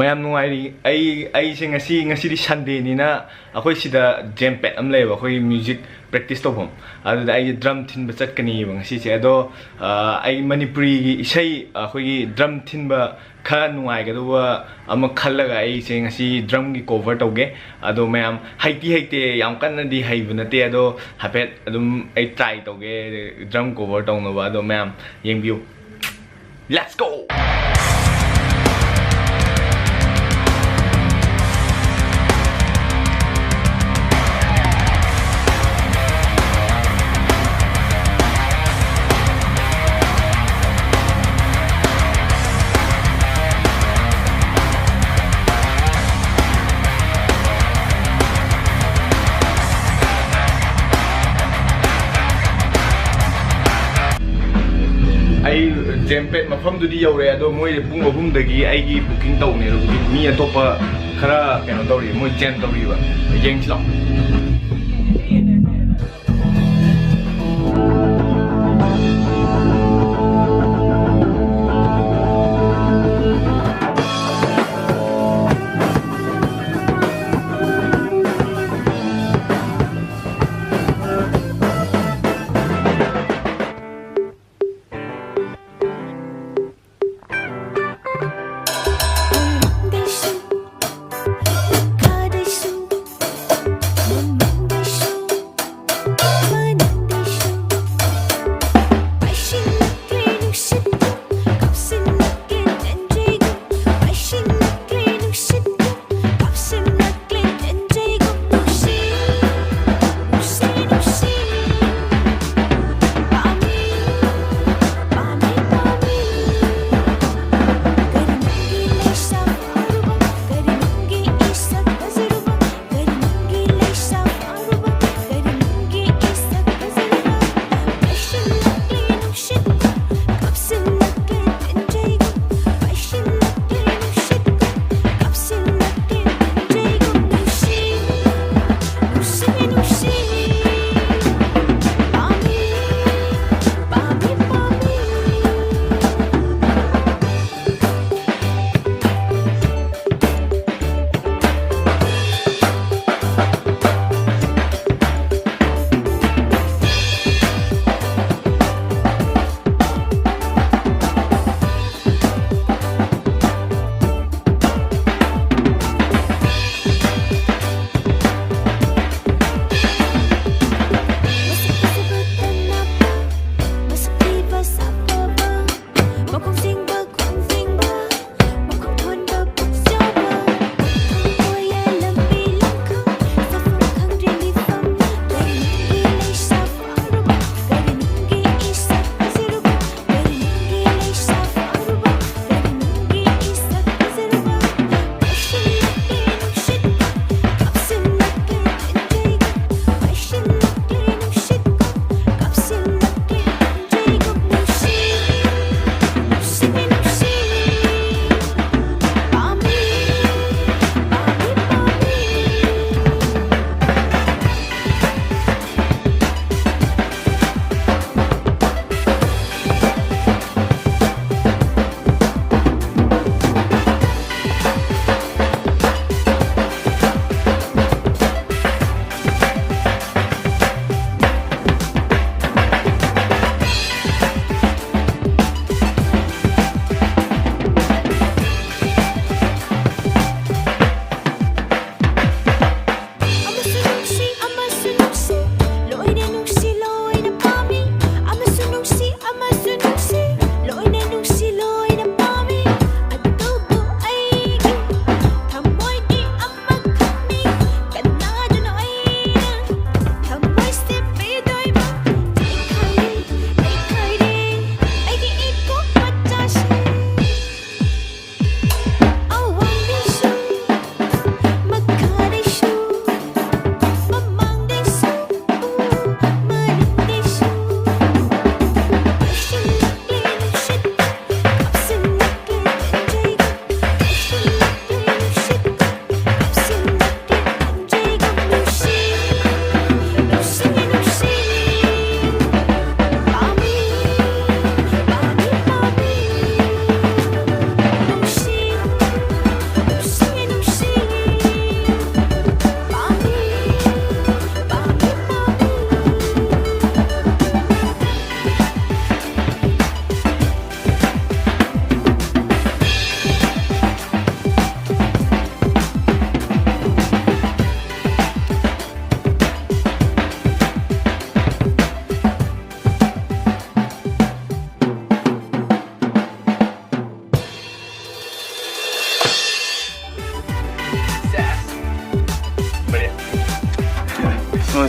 mayam nuai ai sing ngasi di Sunday ni na akoi sida jam pad am leba akoi music practice to bom adu da ai drum thin ba chat kani bang si che ado ai Manipuri gi isai akoi gi drum thin ba kha nuai ga do ama khallaga ai sing ngasi drum gi cover toge ado mayam haiti yam kan na di haibuna te ado hapet adum ai try toge drum cover tong no ba ado mayam yeng view let's go ai jempet mafam du di yaure ado moi pung ahum dagi ai gi booking tau ne ro mi atopa khara keno tawri moi chen tawri ba yeng chlo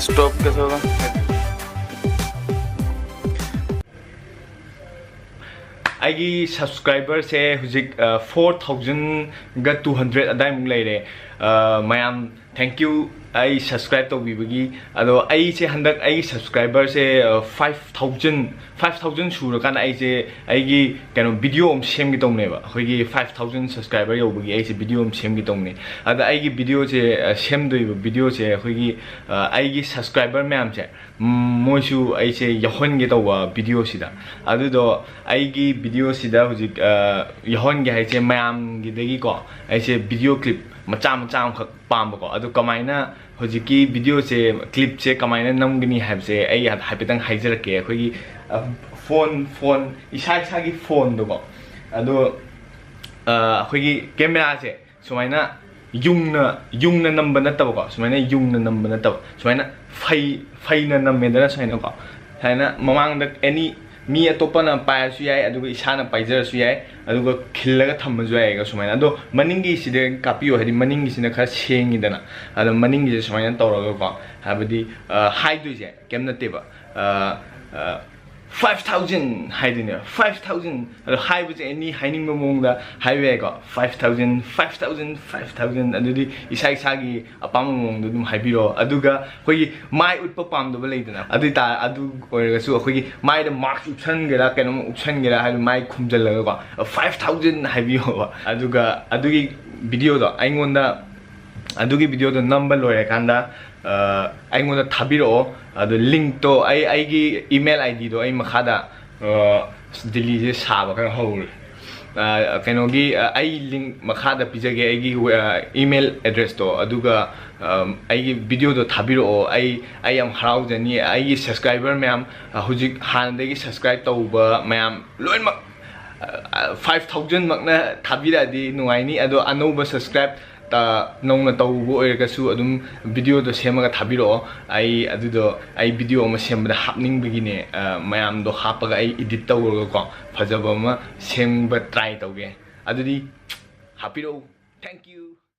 stop कैसे होगा? आइगी subscriber से हुजिक 4200 अदाई मुंग लेरे ma'am thank you I subscribe तो बीबगी अदो आई से हंदक आई subscriber से 5000 सुरकान आई से आइगी कैनो वीडियो अम सेम की तौनेबा अखोइगी 5000 सब्सक्राइबर यौबगी आई से वीडियो अम सेम की तौने अदा आइगी वीडियो से सेम दोइबो वीडियो से अखोइगी आइगी सब्सक्राइबर मैम से मोइसु आई से यहोन गे तौवा वीडियो सिदा अदुदो आइगी वीडियो सिदा हुजिक यहोन गे हाइसे मैम गी देगी को आई से वीडियो क्लिप मचा मचा खक पाम को अदु कमाइना हुजिकी वीडियो से क्लिप से कमाइना नमगनी हाइबसे आई हाइपेतंग हाइजरके अखोइगी फोन इसा की फोन दो अदो अखोइगी कैमरा से सुमाइना युंगना नंब नतबको सुमाइना युंगना नंब नतब सुमाइना फैना नमेदना सुमाइना को हाइना ममांग एनी मी अतोपना पायसु याय अदुगा इसाना पाइजरसु याय अदुगा खिल्लगा थम्मजु यायगा सुमाइना अदो मनिंगी सिदे कापियो हादि मनिंगी सिना खरा सेंगिदना अदो मनिंगी जे सुमाइना तौरगा को हाबदि हाइदुजे केम नतेबा 5000 हाइदिने 5000 अदो हाइबजे एनी हाइनिंग मोंगदा हाइवे को 5000 अदुदि इसागी अपाम मोंगदो दुम हाइबिरो अदुगा खोई माइ उटप पामदबा लेदना अदु ता अदु ओरगसु खोई माइ द मार्क्स उपसनगेरा केनो उपसनगेरा हाइ माइ खुमजलगा को 5000 हाइबियो अदुगा अदुगी वीडियो दो आइंगोंदा अदुगी वीडियो दो नंबर लोरे कांदा आइंगोंदा थाबिरो अदु लिंक तो आइगी ईमेल आईडी दो आई मखादा दिल्ली से साबा खर हौर कैनोगी आई लिंक मखादा पिजगे आइगी ईमेल एड्रेस तो अदुगा आइगी वीडियो दो थाबिरो आई एम हराउजनी आइगी सब्सक्राइबर मैम हुजिक हानदेगी सब्सक्राइब तौबा मैम लोइन 5000 मकना थाबिरादी नुआइनी अदो अनौबा सब्सक्राइब नौना तौबो ओइरगसु अदुम वीडियो दो सेमगा थाबिरो आई वीडियो अमा सेमबदा हापनिंगबगिने मयाम दो हापगा आई एडिट तौरगा को फजबा अमा सेमबा ट्राई तौगे अदुदी हापिरो थैंक यू।